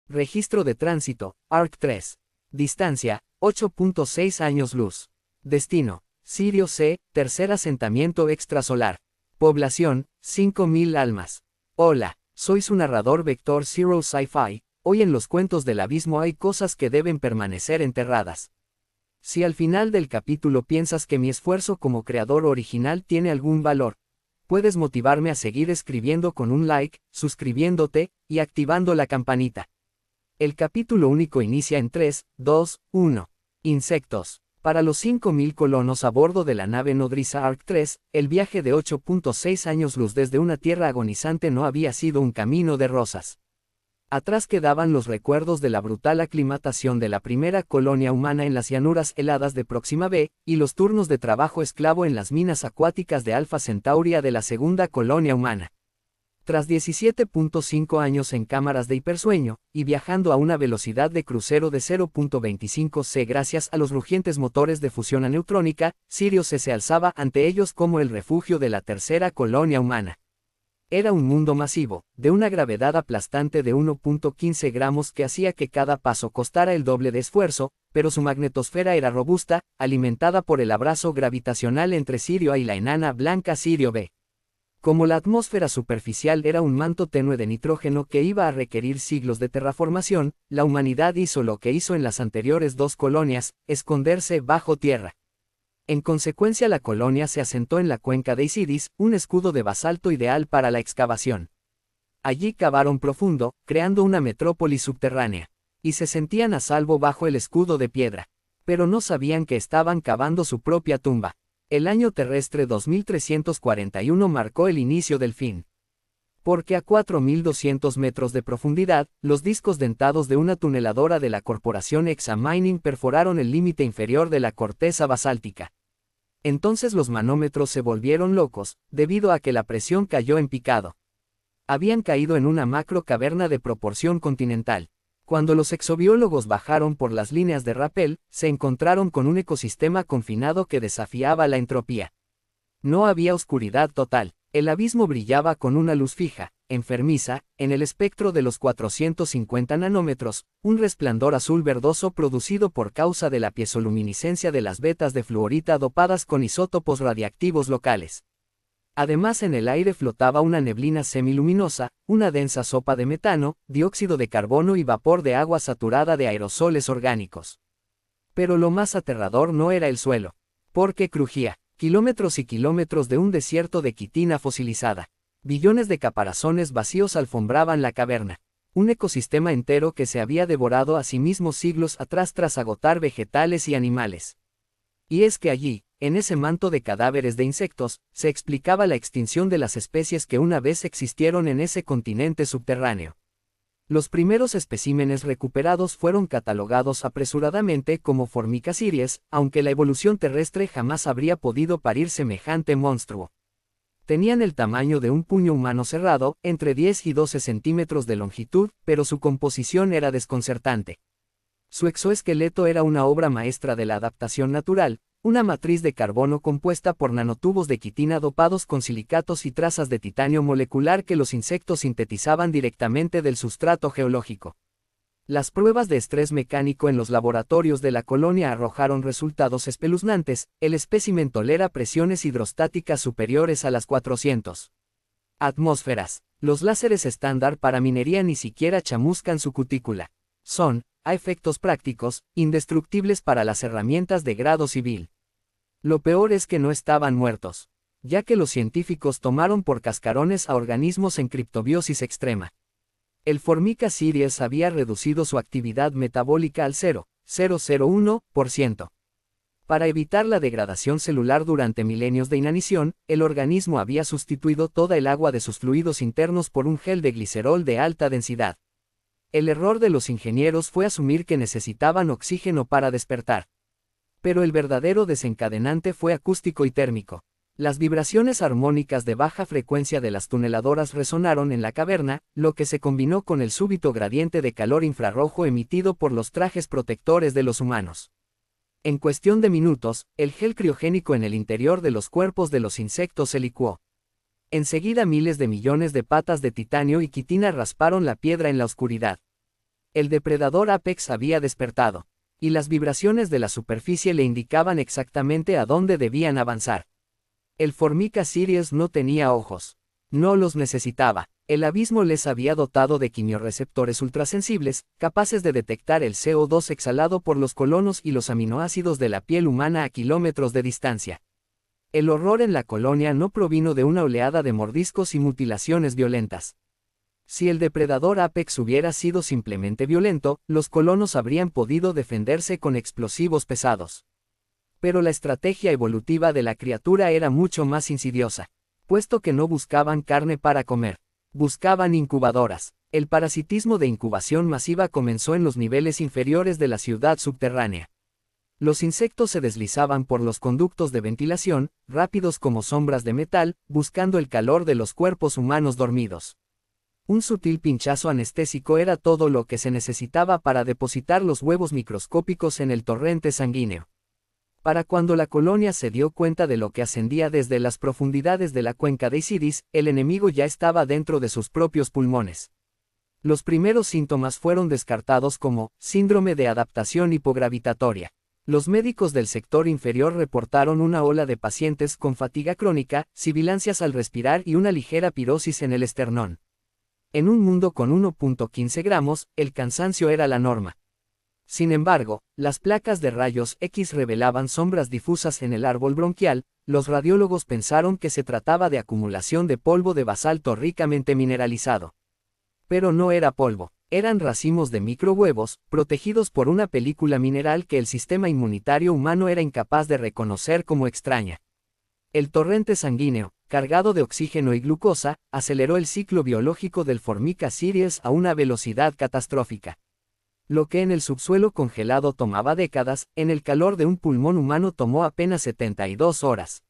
Registro de tránsito, ARC-3. Distancia, 8.6 años luz. Destino, Sirio C, tercer asentamiento extrasolar. Población, 5.000 almas. Hola, soy su narrador Vector Zero Sci-Fi. Hoy en los cuentos del abismo hay cosas que deben permanecer enterradas. Si al final del capítulo piensas que mi esfuerzo como creador original tiene algún valor, puedes motivarme a seguir escribiendo con un like, suscribiéndote, y activando la campanita. El capítulo único inicia en 3, 2, 1. Insectos. Para los 5.000 colonos a bordo de la nave nodriza ARC-3, el viaje de 8.6 años luz desde una tierra agonizante no había sido un camino de rosas. Atrás quedaban los recuerdos de la brutal aclimatación de la primera colonia humana en las llanuras heladas de Próxima B, y los turnos de trabajo esclavo en las minas acuáticas de Alpha Centauria de la segunda colonia humana. Tras 17.5 años en cámaras de hipersueño, y viajando a una velocidad de crucero de 0.25 c gracias a los rugientes motores de fusión aneutrónica, Sirio C se alzaba ante ellos como el refugio de la tercera colonia humana. Era un mundo masivo, de una gravedad aplastante de 1.15 gramos que hacía que cada paso costara el doble de esfuerzo, pero su magnetosfera era robusta, alimentada por el abrazo gravitacional entre Sirio A y la enana blanca Sirio B. Como la atmósfera superficial era un manto tenue de nitrógeno que iba a requerir siglos de terraformación, la humanidad hizo lo que hizo en las anteriores dos colonias, esconderse bajo tierra. En consecuencia la colonia se asentó en la cuenca de Isidis, un escudo de basalto ideal para la excavación. Allí cavaron profundo, creando una metrópoli subterránea, y se sentían a salvo bajo el escudo de piedra. Pero no sabían que estaban cavando su propia tumba. El año terrestre 2341 marcó el inicio del fin. Porque a 4.200 metros de profundidad, los discos dentados de una tuneladora de la corporación Examining perforaron el límite inferior de la corteza basáltica. Entonces los manómetros se volvieron locos, debido a que la presión cayó en picado. Habían caído en una macro caverna de proporción continental. Cuando los exobiólogos bajaron por las líneas de rappel, se encontraron con un ecosistema confinado que desafiaba la entropía. No había oscuridad total. El abismo brillaba con una luz fija, enfermiza, en el espectro de los 450 nanómetros, un resplandor azul verdoso producido por causa de la piezoluminiscencia de las vetas de fluorita dopadas con isótopos radiactivos locales. Además en el aire flotaba una neblina semiluminosa, una densa sopa de metano, dióxido de carbono y vapor de agua saturada de aerosoles orgánicos. Pero lo más aterrador no era el suelo, porque crujía. Kilómetros y kilómetros de un desierto de quitina fosilizada. Billones de caparazones vacíos alfombraban la caverna. Un ecosistema entero que se había devorado a sí mismo siglos atrás tras agotar vegetales y animales. Y es que allí, en ese manto de cadáveres de insectos, se explicaba la extinción de las especies que una vez existieron en ese continente subterráneo. Los primeros especímenes recuperados fueron catalogados apresuradamente como Formica siries, aunque la evolución terrestre jamás habría podido parir semejante monstruo. Tenían el tamaño de un puño humano cerrado, entre 10 y 12 centímetros de longitud, pero su composición era desconcertante. Su exoesqueleto era una obra maestra de la adaptación natural, una matriz de carbono compuesta por nanotubos de quitina dopados con silicatos y trazas de titanio molecular que los insectos sintetizaban directamente del sustrato geológico. Las pruebas de estrés mecánico en los laboratorios de la colonia arrojaron resultados espeluznantes. El espécimen tolera presiones hidrostáticas superiores a las 400 atmósferas. Los láseres estándar para minería ni siquiera chamuscan su cutícula. Son, a efectos prácticos, indestructibles para las herramientas de grado civil. Lo peor es que no estaban muertos, ya que los científicos tomaron por cascarones a organismos en criptobiosis extrema. El Formica siries había reducido su actividad metabólica al 0,001%. Para evitar la degradación celular durante milenios de inanición, el organismo había sustituido toda el agua de sus fluidos internos por un gel de glicerol de alta densidad. El error de los ingenieros fue asumir que necesitaban oxígeno para despertar. Pero el verdadero desencadenante fue acústico y térmico. Las vibraciones armónicas de baja frecuencia de las tuneladoras resonaron en la caverna, lo que se combinó con el súbito gradiente de calor infrarrojo emitido por los trajes protectores de los humanos. En cuestión de minutos, el gel criogénico en el interior de los cuerpos de los insectos se licuó. Enseguida miles de millones de patas de titanio y quitina rasparon la piedra en la oscuridad. El depredador Apex había despertado, y las vibraciones de la superficie le indicaban exactamente a dónde debían avanzar. El Formica Sirius no tenía ojos. No los necesitaba. El abismo les había dotado de quimiorreceptores ultrasensibles, capaces de detectar el CO2 exhalado por los colonos y los aminoácidos de la piel humana a kilómetros de distancia. El horror en la colonia no provino de una oleada de mordiscos y mutilaciones violentas. Si el depredador Apex hubiera sido simplemente violento, los colonos habrían podido defenderse con explosivos pesados. Pero la estrategia evolutiva de la criatura era mucho más insidiosa, puesto que no buscaban carne para comer, buscaban incubadoras. El parasitismo de incubación masiva comenzó en los niveles inferiores de la ciudad subterránea. Los insectos se deslizaban por los conductos de ventilación, rápidos como sombras de metal, buscando el calor de los cuerpos humanos dormidos. Un sutil pinchazo anestésico era todo lo que se necesitaba para depositar los huevos microscópicos en el torrente sanguíneo. Para cuando la colonia se dio cuenta de lo que ascendía desde las profundidades de la cuenca de Isiris, el enemigo ya estaba dentro de sus propios pulmones. Los primeros síntomas fueron descartados como síndrome de adaptación hipogravitatoria. Los médicos del sector inferior reportaron una ola de pacientes con fatiga crónica, sibilancias al respirar y una ligera pirosis en el esternón. En un mundo con 1.15 gramos, el cansancio era la norma. Sin embargo, las placas de rayos X revelaban sombras difusas en el árbol bronquial. Los radiólogos pensaron que se trataba de acumulación de polvo de basalto ricamente mineralizado. Pero no era polvo, eran racimos de microhuevos, protegidos por una película mineral que el sistema inmunitario humano era incapaz de reconocer como extraña. El torrente sanguíneo, cargado de oxígeno y glucosa, aceleró el ciclo biológico del Formica Sirius a una velocidad catastrófica. Lo que en el subsuelo congelado tomaba décadas, en el calor de un pulmón humano tomó apenas 72 horas.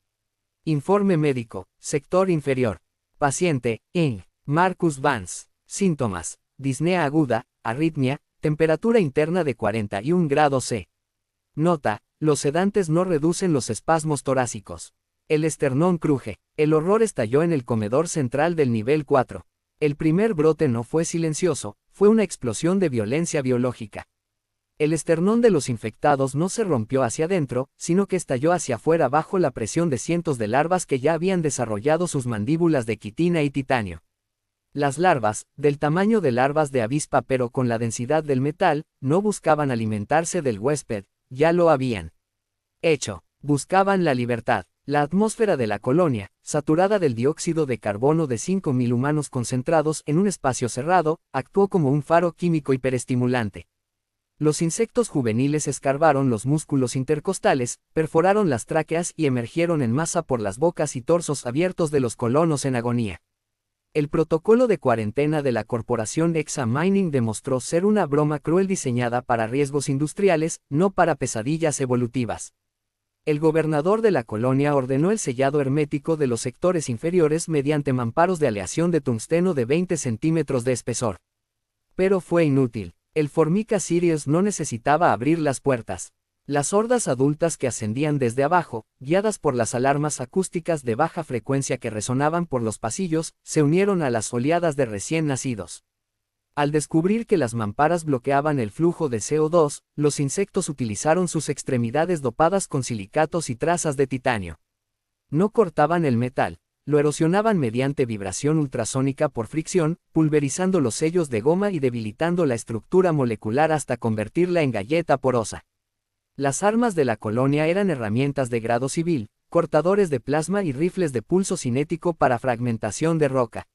Informe médico, sector inferior. Paciente, Ing. Marcus Vance. Síntomas: disnea aguda, arritmia, temperatura interna de 41 grados C. Nota: los sedantes no reducen los espasmos torácicos. El esternón cruje. El horror estalló en el comedor central del nivel 4. El primer brote no fue silencioso, fue una explosión de violencia biológica. El esternón de los infectados no se rompió hacia adentro, sino que estalló hacia afuera bajo la presión de cientos de larvas que ya habían desarrollado sus mandíbulas de quitina y titanio. Las larvas, del tamaño de larvas de avispa pero con la densidad del metal, no buscaban alimentarse del huésped, ya lo habían hecho, buscaban la libertad. La atmósfera de la colonia, saturada del dióxido de carbono de 5.000 humanos concentrados en un espacio cerrado, actuó como un faro químico hiperestimulante. Los insectos juveniles escarbaron los músculos intercostales, perforaron las tráqueas y emergieron en masa por las bocas y torsos abiertos de los colonos en agonía. El protocolo de cuarentena de la corporación Exa Mining demostró ser una broma cruel diseñada para riesgos industriales, no para pesadillas evolutivas. El gobernador de la colonia ordenó el sellado hermético de los sectores inferiores mediante mamparos de aleación de tungsteno de 20 centímetros de espesor. Pero fue inútil. El Formica Sirius no necesitaba abrir las puertas. Las hordas adultas que ascendían desde abajo, guiadas por las alarmas acústicas de baja frecuencia que resonaban por los pasillos, se unieron a las oleadas de recién nacidos. Al descubrir que las mamparas bloqueaban el flujo de CO2, los insectos utilizaron sus extremidades dopadas con silicatos y trazas de titanio. No cortaban el metal, lo erosionaban mediante vibración ultrasónica por fricción, pulverizando los sellos de goma y debilitando la estructura molecular hasta convertirla en galleta porosa. Las armas de la colonia eran herramientas de grado civil, cortadores de plasma y rifles de pulso cinético para fragmentación de roca.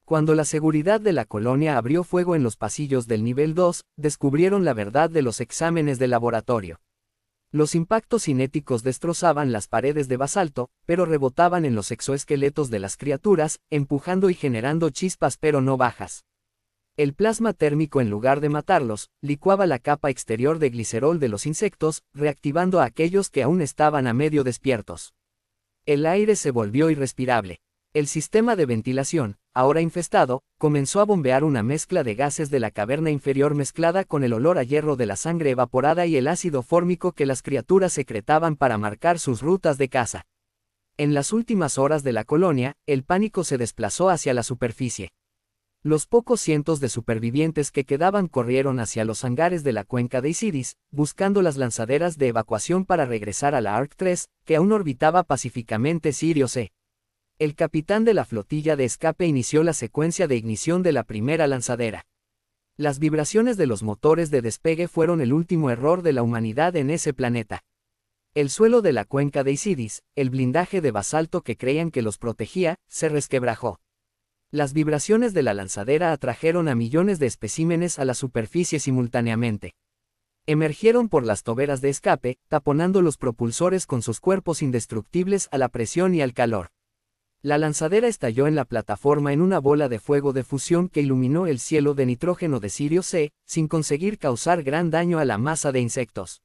Cuando la seguridad de la colonia abrió fuego en los pasillos del nivel 2, descubrieron la verdad de los exámenes de laboratorio. Los impactos cinéticos destrozaban las paredes de basalto, pero rebotaban en los exoesqueletos de las criaturas, empujando y generando chispas pero no bajas. El plasma térmico, en lugar de matarlos, licuaba la capa exterior de glicerol de los insectos, reactivando a aquellos que aún estaban a medio despiertos. El aire se volvió irrespirable. El sistema de ventilación, ahora infestado, comenzó a bombear una mezcla de gases de la caverna inferior mezclada con el olor a hierro de la sangre evaporada y el ácido fórmico que las criaturas secretaban para marcar sus rutas de caza. En las últimas horas de la colonia, el pánico se desplazó hacia la superficie. Los pocos cientos de supervivientes que quedaban corrieron hacia los hangares de la cuenca de Isidis, buscando las lanzaderas de evacuación para regresar a la Ark 3, que aún orbitaba pacíficamente Sirio C. El capitán de la flotilla de escape inició la secuencia de ignición de la primera lanzadera. Las vibraciones de los motores de despegue fueron el último error de la humanidad en ese planeta. El suelo de la cuenca de Isidis, el blindaje de basalto que creían que los protegía, se resquebrajó. Las vibraciones de la lanzadera atrajeron a millones de especímenes a la superficie simultáneamente. Emergieron por las toberas de escape, taponando los propulsores con sus cuerpos indestructibles a la presión y al calor. La lanzadera estalló en la plataforma en una bola de fuego de fusión que iluminó el cielo de nitrógeno de Sirio C, sin conseguir causar gran daño a la masa de insectos.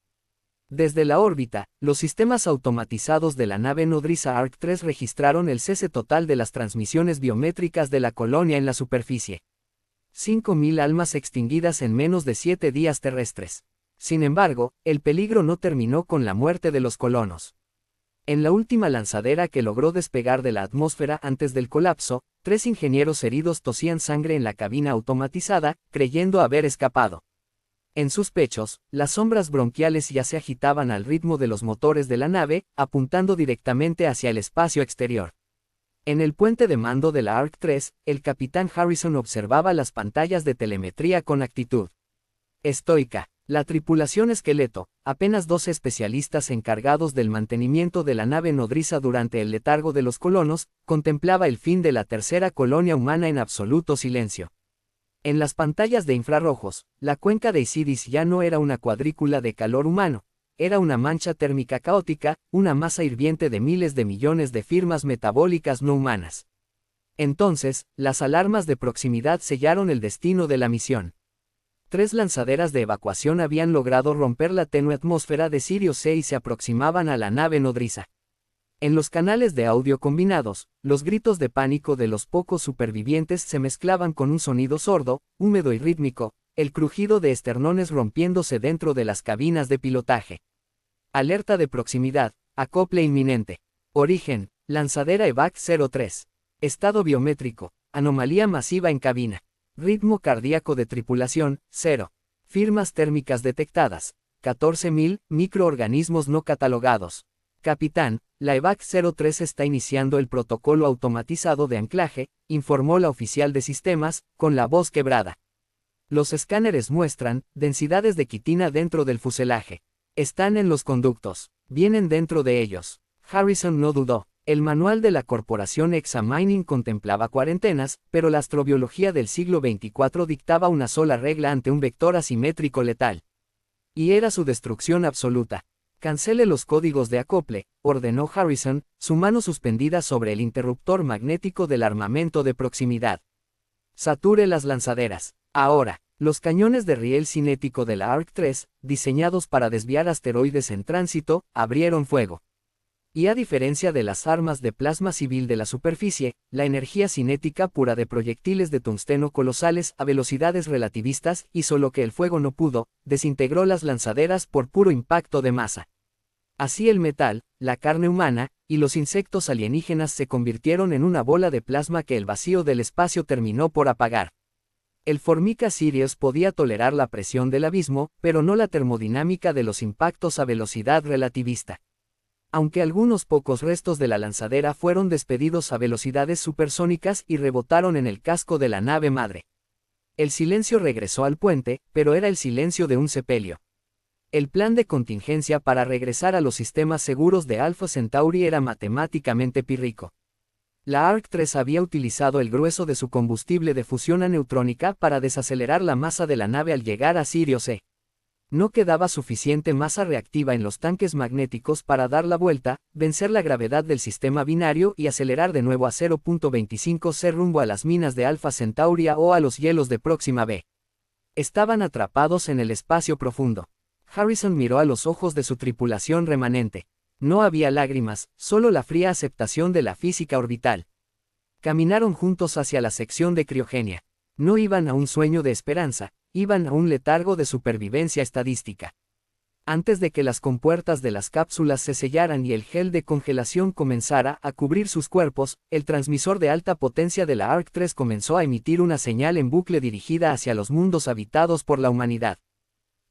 Desde la órbita, los sistemas automatizados de la nave nodriza Ark 3 registraron el cese total de las transmisiones biométricas de la colonia en la superficie. 5.000 almas extinguidas en menos de 7 días terrestres. Sin embargo, el peligro no terminó con la muerte de los colonos. En la última lanzadera que logró despegar de la atmósfera antes del colapso, 3 ingenieros heridos tosían sangre en la cabina automatizada, creyendo haber escapado. En sus pechos, las sombras bronquiales ya se agitaban al ritmo de los motores de la nave, apuntando directamente hacia el espacio exterior. En el puente de mando de la Ark 3, el capitán Harrison observaba las pantallas de telemetría con actitud estoica. La tripulación esqueleto, apenas 12 especialistas encargados del mantenimiento de la nave nodriza durante el letargo de los colonos, contemplaba el fin de la tercera colonia humana en absoluto silencio. En las pantallas de infrarrojos, la cuenca de Isidis ya no era una cuadrícula de calor humano, era una mancha térmica caótica, una masa hirviente de miles de millones de firmas metabólicas no humanas. Entonces, las alarmas de proximidad sellaron el destino de la misión. 3 lanzaderas de evacuación habían logrado romper la tenue atmósfera de Sirio C y se aproximaban a la nave nodriza. En los canales de audio combinados, los gritos de pánico de los pocos supervivientes se mezclaban con un sonido sordo, húmedo y rítmico, el crujido de esternones rompiéndose dentro de las cabinas de pilotaje. Alerta de proximidad, acople inminente. Origen, lanzadera EVAC 03. Estado biométrico, anomalía masiva en cabina. Ritmo cardíaco de tripulación, 0. Firmas térmicas detectadas, 14.000, microorganismos no catalogados. Capitán, la EVAC 03 está iniciando el protocolo automatizado de anclaje, informó la oficial de sistemas, con la voz quebrada. Los escáneres muestran densidades de quitina dentro del fuselaje. Están en los conductos. Vienen dentro de ellos. Harrison no dudó. El manual de la corporación Examining contemplaba cuarentenas, pero la astrobiología del siglo XXIV dictaba una sola regla ante un vector asimétrico letal. Y era su destrucción absoluta. Cancele los códigos de acople, ordenó Harrison, su mano suspendida sobre el interruptor magnético del armamento de proximidad. Sature las lanzaderas. Ahora, los cañones de riel cinético de la Ark 3, diseñados para desviar asteroides en tránsito, abrieron fuego. Y a diferencia de las armas de plasma civil de la superficie, la energía cinética pura de proyectiles de tungsteno colosales a velocidades relativistas hizo lo que el fuego no pudo, desintegró las lanzaderas por puro impacto de masa. Así el metal, la carne humana, y los insectos alienígenas se convirtieron en una bola de plasma que el vacío del espacio terminó por apagar. El Formica Sirius podía tolerar la presión del abismo, pero no la termodinámica de los impactos a velocidad relativista. Aunque algunos pocos restos de la lanzadera fueron despedidos a velocidades supersónicas y rebotaron en el casco de la nave madre. El silencio regresó al puente, pero era el silencio de un sepelio. El plan de contingencia para regresar a los sistemas seguros de Alpha Centauri era matemáticamente pírrico. La Ark 3 había utilizado el grueso de su combustible de fusión aneutrónica para desacelerar la masa de la nave al llegar a Sirio C. No quedaba suficiente masa reactiva en los tanques magnéticos para dar la vuelta, vencer la gravedad del sistema binario y acelerar de nuevo a 0.25 C rumbo a las minas de Alpha Centauri o a los hielos de Próxima B. Estaban atrapados en el espacio profundo. Harrison miró a los ojos de su tripulación remanente. No había lágrimas, solo la fría aceptación de la física orbital. Caminaron juntos hacia la sección de criogenia. No iban a un sueño de esperanza, iban a un letargo de supervivencia estadística. Antes de que las compuertas de las cápsulas se sellaran y el gel de congelación comenzara a cubrir sus cuerpos, el transmisor de alta potencia de la Ark 3 comenzó a emitir una señal en bucle dirigida hacia los mundos habitados por la humanidad.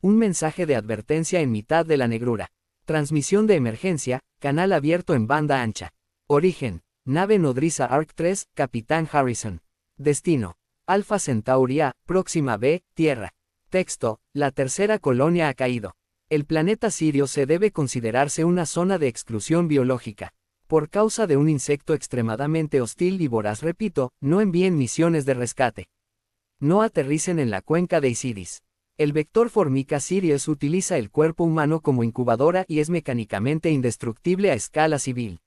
Un mensaje de advertencia en mitad de la negrura. Transmisión de emergencia, canal abierto en banda ancha. Origen, nave nodriza Ark 3, Capitán Harrison. Destino, Alpha Centauri A, próxima B, Tierra. Texto, la tercera colonia ha caído. El planeta Sirio C debe considerarse una zona de exclusión biológica. Por causa de un insecto extremadamente hostil y voraz, repito, no envíen misiones de rescate. No aterricen en la cuenca de Isidis. El vector Formica Sirius utiliza el cuerpo humano como incubadora y es mecánicamente indestructible a escala civil.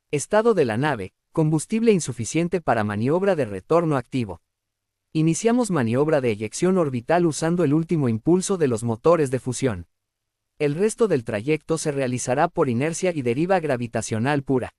Estado de la nave, combustible insuficiente para maniobra de retorno activo. Iniciamos maniobra de eyección orbital usando el último impulso de los motores de fusión. El resto del trayecto se realizará por inercia y deriva gravitacional pura.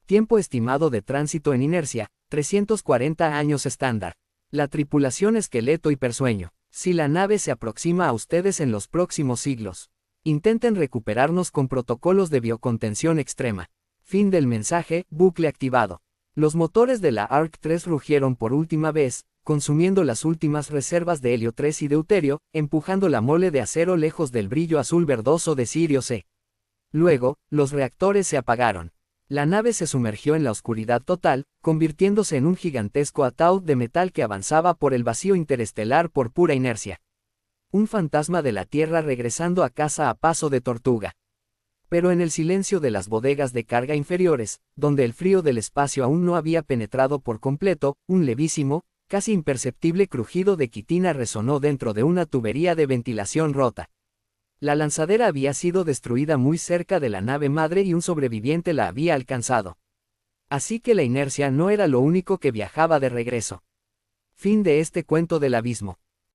Tiempo estimado de tránsito en inercia, 340 años estándar. La tripulación esqueleto hipersueño. Si la nave se aproxima a ustedes en los próximos siglos, intenten recuperarnos con protocolos de biocontención extrema. Fin del mensaje, bucle activado. Los motores de la Ark 3 rugieron por última vez, consumiendo las últimas reservas de helio 3 y deuterio, empujando la mole de acero lejos del brillo azul verdoso de Sirio C. Luego, los reactores se apagaron. La nave se sumergió en la oscuridad total, convirtiéndose en un gigantesco ataúd de metal que avanzaba por el vacío interestelar por pura inercia. Un fantasma de la Tierra regresando a casa a paso de tortuga. Pero en el silencio de las bodegas de carga inferiores, donde el frío del espacio aún no había penetrado por completo, un levísimo, casi imperceptible crujido de quitina resonó dentro de una tubería de ventilación rota. La lanzadera había sido destruida muy cerca de la nave madre y un sobreviviente la había alcanzado. Así que la inercia no era lo único que viajaba de regreso. Fin de este cuento del abismo.